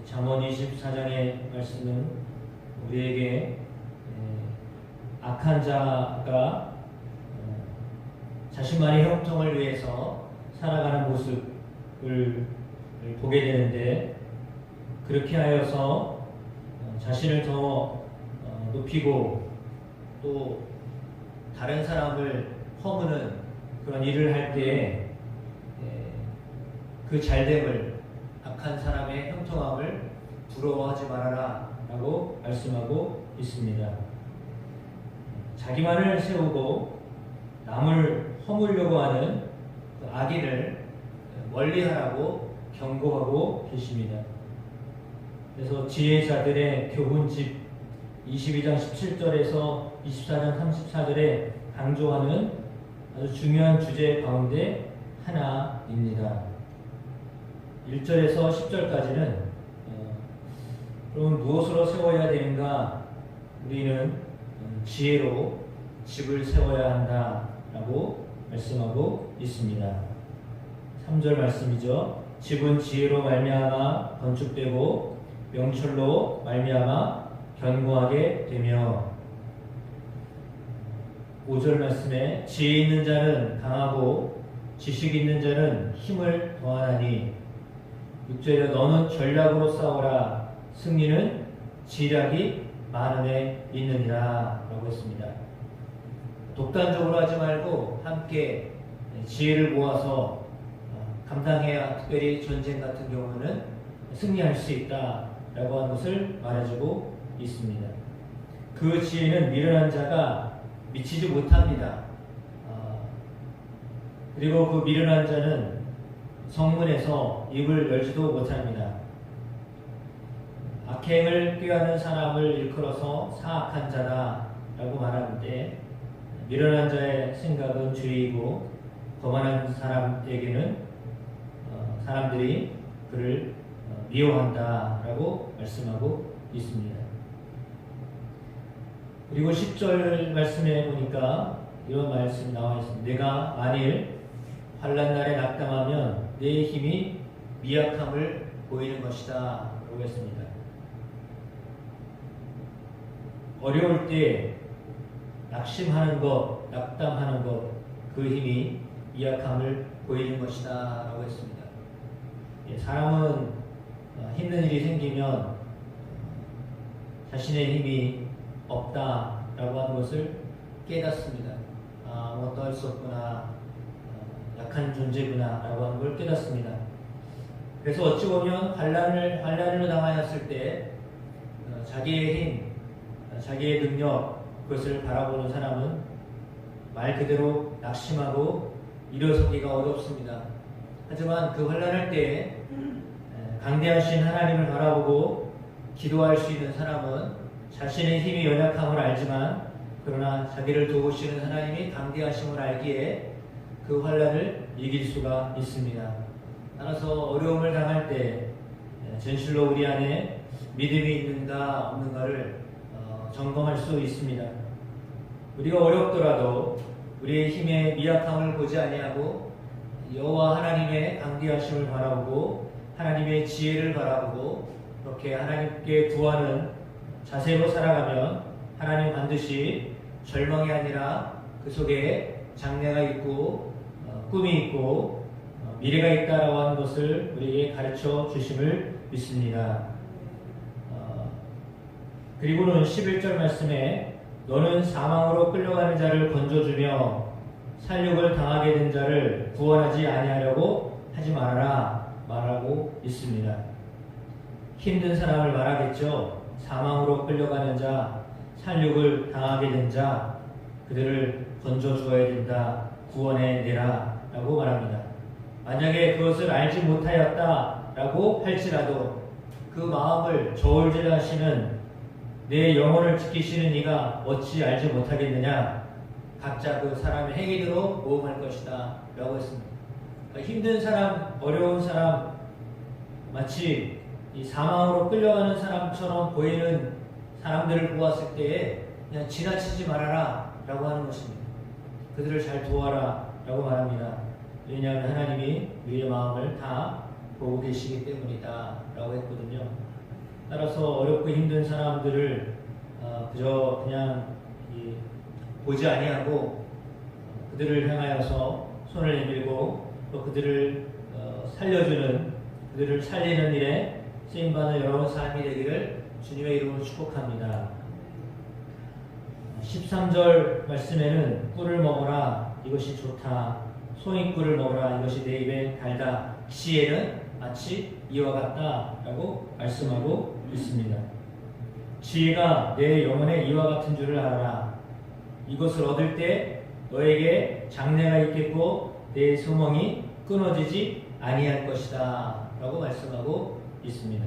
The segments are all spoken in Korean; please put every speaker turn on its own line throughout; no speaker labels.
잠언 24장의 말씀은 우리에게 악한 자가 자신만의 형통을 위해서 살아가는 모습을 보게 되는데, 그렇게 하여서 자신을 더 높이고 또 다른 사람을 허무는 그런 일을 할 때에 그 잘됨을, 악한 사람의 형통함을 부러워하지 말아라 라고 말씀하고 있습니다. 자기만을 세우고 남을 허물려고 하는 그 악인을 멀리하라고 경고하고 계십니다. 그래서 지혜자들의 교훈집 22장 17절에서 24장 34절에 강조하는 아주 중요한 주제 가운데 하나입니다. 1절에서 10절까지는 그럼 무엇으로 세워야 되는가? 우리는 지혜로 집을 세워야 한다라고 말씀하고 있습니다. 3절 말씀이죠. 집은 지혜로 말미암아 건축되고 명철로 말미암아 견고하게 되며, 5절 말씀에 지혜 있는 자는 강하고 지식 있는 자는 힘을 더하나니, 6절에 너는 전략으로 싸워라 승리는 지략이 많음에 있느니라 라고 했습니다. 독단적으로 하지 말고 함께 지혜를 모아서 감당해야 특별히 전쟁 같은 경우는 승리할 수 있다라고 하는 것을 말해주고 있습니다. 그 지혜는 미련한 자가 미치지 못합니다. 그리고 그 미련한 자는 성문에서 입을 열지도 못합니다. 악행을 꾀하는 사람을 일컬어서 사악한 자다라고 말하는데, 미련한 자의 생각은 죄이고 거만한 사람에게는 사람들이 그를 미워한다라고 말씀하고 있습니다. 그리고 10절 말씀에 보니까 이런 말씀이 나와 있습니다. 내가 만일 환난 날에 낙담하면 내 힘이 미약함을 보이는 것이다 라고 했습니다. 어려울 때 낙심하는 것, 낙담하는 것, 그 힘이 미약함을 보이는 것이다 라고 했습니다. 사람은 힘든 일이 생기면 자신의 힘이 없다라고 하는 것을 깨닫습니다. 아무것도 할 수 없구나, 약한 존재구나 라고 하는 걸 깨닫습니다. 그래서 어찌 보면 환난을 당하였을 때 자기의 힘, 자기의 능력, 그것을 바라보는 사람은 말 그대로 낙심하고 일어서기가 어렵습니다. 하지만 그 환난할 때 강대하신 하나님을 바라보고 기도할 수 있는 사람은 자신의 힘이 연약함을 알지만, 그러나 자기를 도우시는 하나님이 강대하심을 알기에 그 환난을 이길 수가 있습니다. 따라서 어려움을 당할 때 진실로 우리 안에 믿음이 있는가 없는가를 점검할 수 있습니다. 우리가 어렵더라도 우리의 힘의 미약함을 보지 아니하고 여호와 하나님의 강대하심을 바라보고 하나님의 지혜를 바라보고 그렇게 하나님께 구하는 자세로 살아가면 하나님 반드시 절망이 아니라 그 속에 장래가 있고 꿈이 있고 미래가 있다라고 하는 것을 우리에게 가르쳐 주심을 믿습니다. 그리고는 11절 말씀에 너는 사망으로 끌려가는 자를 건져주며 살육을 당하게 된 자를 구원하지 아니하려고 하지 말아라 말하고 있습니다. 힘든 사람을 말하겠죠. 사망으로 끌려가는 자, 살육을 당하게 된 자, 그들을 건져주어야 된다, 구원해내라 라고 말합니다. 만약에 그것을 알지 못하였다 라고 할지라도 그 마음을 저울질하시는 내 영혼을 지키시는 이가 어찌 알지 못하겠느냐, 각자 그 사람의 행위대로 모험할 것이다 라고 했습니다. 그러니까 힘든 사람, 어려운 사람, 마치 이 사망으로 끌려가는 사람처럼 보이는 사람들을 보았을 때에 그냥 지나치지 말아라 라고 하는 것입니다. 그들을 잘 도와라 라고 말합니다. 왜냐하면 하나님이 우리의 마음을 다 보고 계시기 때문이다 라고 했거든요. 따라서 어렵고 힘든 사람들을 그저 그냥 보지 아니하고 그들을 향하여서 손을 내밀고 또 그들을 살려주는, 그들을 살리는 일에 쓰임받는 여러분 삶이 되기를 주님의 이름으로 축복합니다. 13절 말씀에는 꿀을 먹어라 이것이 좋다, 송이꿀을 먹어라 이것이 내 입에 달다, 지혜는 마치 이와 같다 라고 말씀하고 있습니다. 지혜가 내 영혼의 이와 같은 줄을 알아라. 이것을 얻을 때 너에게 장래가 있겠고 내 소망이 끊어지지 아니할 것이다 라고 말씀하고 있습니다.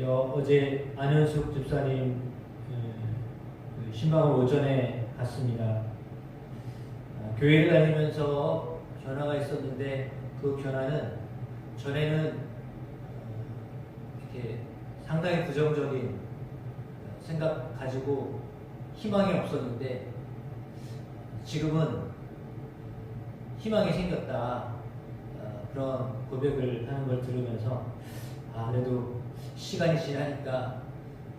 어제 안현숙 집사님 신방을 오전에 갔습니다. 교회를 다니면서 변화가 있었는데 그 변화는 전에는 이렇게 상당히 부정적인 생각 가지고 희망이 없었는데 지금은 희망이 생겼다, 그런 고백을 하는 걸 들으면서 그래도 시간이 지나니까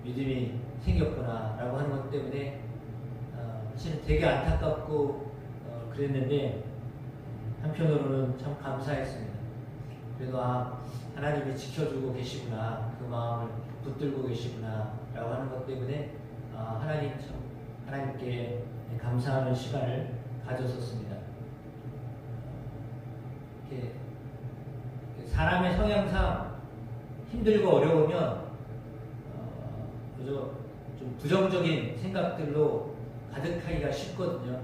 믿음이 생겼구나 라고 하는 것 때문에 사실 되게 안타깝고 그랬는데 한편으로는 참 감사했습니다. 그래도 하나님이 지켜주고 계시구나, 그 마음을 붙들고 계시구나 라고 하는 것 때문에 하나님께 감사하는 시간을 가졌었습니다. 이렇게 사람의 성향상 힘들고 어려우면 그저 좀 부정적인 생각들로 가득하기가 쉽거든요.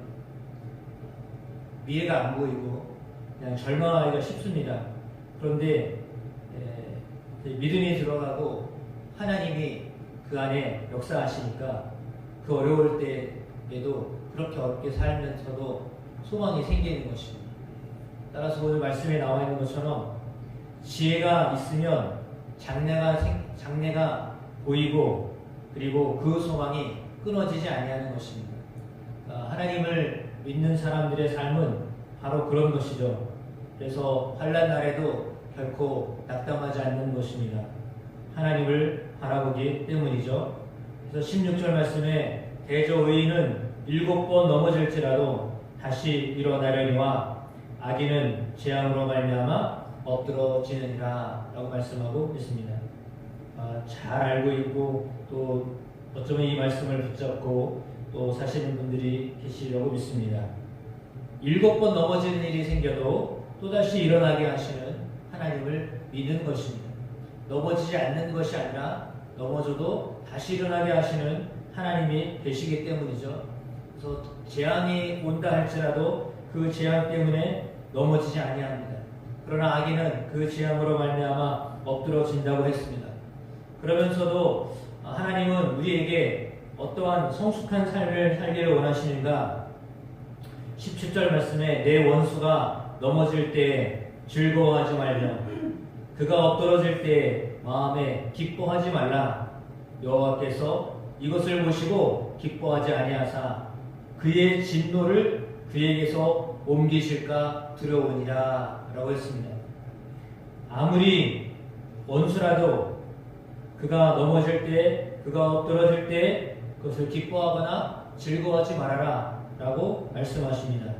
미래가 안 보이고 그냥 절망하기가 쉽습니다. 그런데 믿음이 들어가고 하나님이 그 안에 역사하시니까 그 어려울 때에도 그렇게 어렵게 살면서도 소망이 생기는 것입니다. 따라서 오늘 말씀에 나와 있는 것처럼 지혜가 있으면 장래가 보이고 그리고 그 소망이 끊어지지 아니하는 것입니다. 하나님을 믿는 사람들의 삶은 바로 그런 것이죠. 그래서 환난 날에도 결코 낙담하지 않는 것입니다. 하나님을 바라보기 때문이죠. 그래서 16절 말씀에 대저 의인은 7번 넘어질지라도 다시 일어나려니와 악인은 재앙으로 말미암아 엎드러지느니라 라고 말씀하고 있습니다. 잘 알고 있고 또 어쩌면 이 말씀을 붙잡고 또 사시는 분들이 계시려고 믿습니다. 7번 넘어지는 일이 생겨도 또다시 일어나게 하시는 하나님을 믿는 것입니다. 넘어지지 않는 것이 아니라 넘어져도 다시 일어나게 하시는 하나님이 계시기 때문이죠. 그래서 재앙이 온다 할지라도 그 재앙 때문에 넘어지지 아니합니다. 그러나 악인은 그 재앙으로 말미암아 엎드러진다고 했습니다. 그러면서도 하나님은 우리에게 어떠한 성숙한 삶을 살기를 원하시는가? 17절 말씀에 내 원수가 넘어질 때 즐거워하지 말며 그가 엎드러질 때 마음에 기뻐하지 말라. 여호와께서 이것을 보시고 기뻐하지 아니하사 그의 진노를 그에게서 옮기실까 두려우니라 라고 했습니다. 아무리 원수라도 그가 넘어질 때, 그가 엎드러질 때 그것을 기뻐하거나 즐거워하지 말아라 라고 말씀하십니다.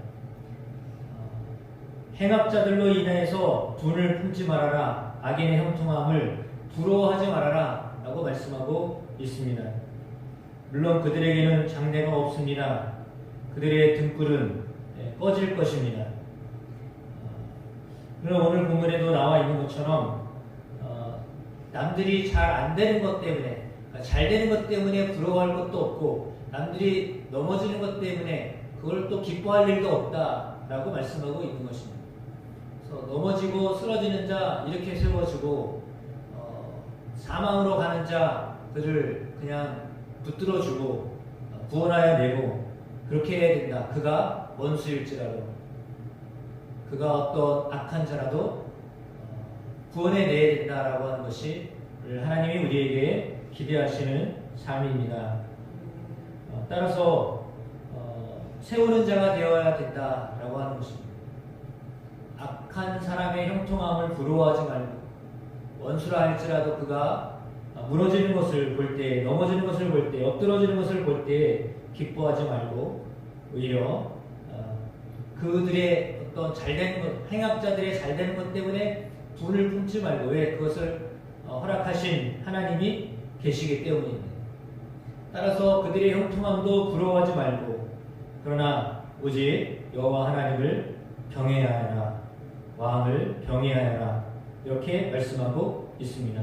행악자들로 인해서 분을 품지 말아라. 악인의 형통함을 부러워하지 말아라 라고 말씀하고 있습니다. 물론 그들에게는 장래가 없습니다. 그들의 등불은 꺼질 것입니다. 그럼 오늘 본문에도 나와 있는 것처럼 남들이 잘 안 되는 것 때문에, 잘 되는 것 때문에 부러워할 것도 없고 남들이 넘어지는 것 때문에 그걸 또 기뻐할 일도 없다라고 말씀하고 있는 것입니다. 그래서 넘어지고 쓰러지는 자 이렇게 세워주고 사망으로 가는 자 그를 그냥 붙들어주고 구원하여 내고 그렇게 해야 된다. 그가 원수일지라도, 그가 어떤 악한 자라도 구원해 내야 된다라고 하는 것이 하나님이 우리에게 기대하시는 삶입니다. 따라서 세우는 자가 되어야 된다라고 하는 것입니다. 악한 사람의 형통함을 부러워하지 말고 원수라 할지라도 그가 무너지는 것을 볼 때, 넘어지는 것을 볼 때, 엎드러지는 것을 볼 때 기뻐하지 말고 오히려 그들의 어떤 잘되는 것, 행악자들의 잘되는 것 때문에 분을 품지 말고, 왜? 그것을 허락하신 하나님이 계시기 때문입니다. 따라서 그들의 형통함도 부러워하지 말고, 그러나 오직 여호와 하나님을 경외하여라, 왕을 경외하여라, 이렇게 말씀하고 있습니다.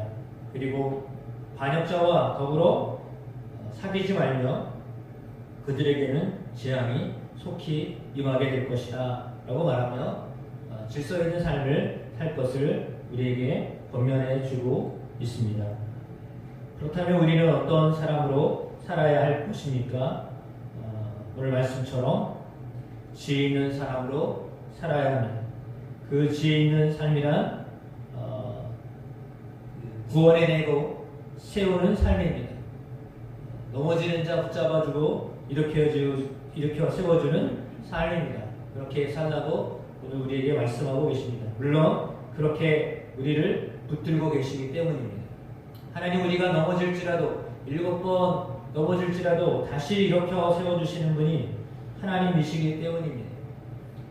그리고 반역자와 더불어 사귀지 말며 그들에게는 재앙이 속히 임하게 될 것이다 라고 말하며 질서 있는 삶을 살 것을 우리에게 권면해 주고 있습니다. 그렇다면 우리는 어떤 사람으로 살아야 할 것입니까? 오늘 말씀처럼 지혜 있는 사람으로 살아야 합니다. 그 지혜 있는 삶이란 구원해내고 세우는 삶입니다. 넘어지는 자 붙잡아주고 일으켜 세워주는 삶입니다. 그렇게 살라고 오늘 우리에게 말씀하고 계십니다. 물론 그렇게 우리를 붙들고 계시기 때문입니다. 하나님, 우리가 넘어질지라도 7번 넘어질지라도 다시 일으켜 세워주시는 분이 하나님이시기 때문입니다.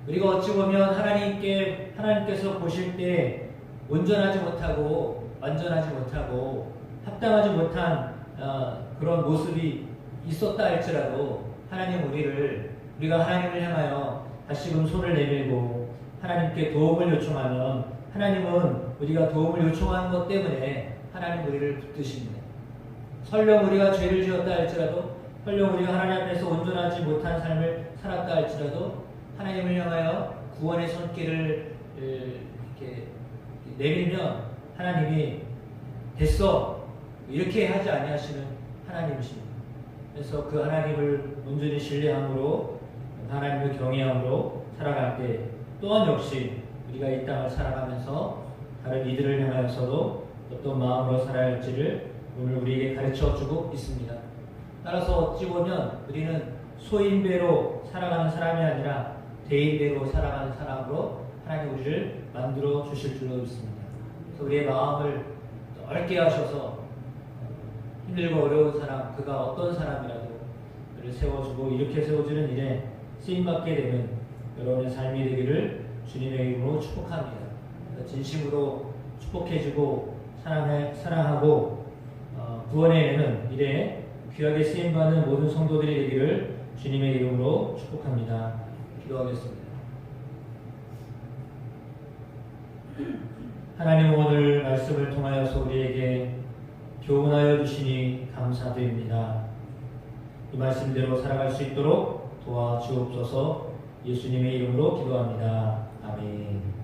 우리가 어찌 보면 하나님께서 보실 때 온전하지 못하고 완전하지 못하고 합당하지 못한 그런 모습이 있었다 할지라도 우리가 하나님을 향하여 다시금 손을 내밀고 하나님께 도움을 요청하면 하나님은 우리가 도움을 요청하는 것 때문에 하나님 우리를 붙드십니다. 설령 우리가 죄를 지었다 할지라도, 설령 우리가 하나님 앞에서 온전하지 못한 삶을 살았다 할지라도 하나님을 향하여 구원의 손길을 이렇게 내밀면 하나님이 됐어 이렇게 하지 아니하시는 하나님이십니다. 그래서 그 하나님을 온전히 신뢰함으로, 하나님을 경외함으로 살아갈 때 또한 역시 우리가 이 땅을 살아가면서 다른 이들을 향하여서도 어떤 마음으로 살아야 할지를 오늘 우리에게 가르쳐주고 있습니다. 따라서 어찌 보면 우리는 소인배로 살아가는 사람이 아니라 대인배로 살아가는 사람으로 하나님 우리를 만들어 주실 줄로 믿습니다. 그래서 우리의 마음을 넓게 하셔서 힘들고 어려운 사람, 그가 어떤 사람이라도 그를 세워주고 이렇게 세워주는 일에 쓰임받게 되는 여러분의 삶이 되기를 주님의 이름으로 축복합니다. 진심으로 축복해주고 사랑하고 구원해내는 일에 귀하게 쓰임받는 모든 성도들이 되기를 주님의 이름으로 축복합니다. 기도하겠습니다. 하나님, 오늘 말씀을 통하여서 우리에게 교훈하여 주시니 감사드립니다. 이 말씀대로 살아갈 수 있도록 도와주옵소서. 예수님의 이름으로 기도합니다. 아멘.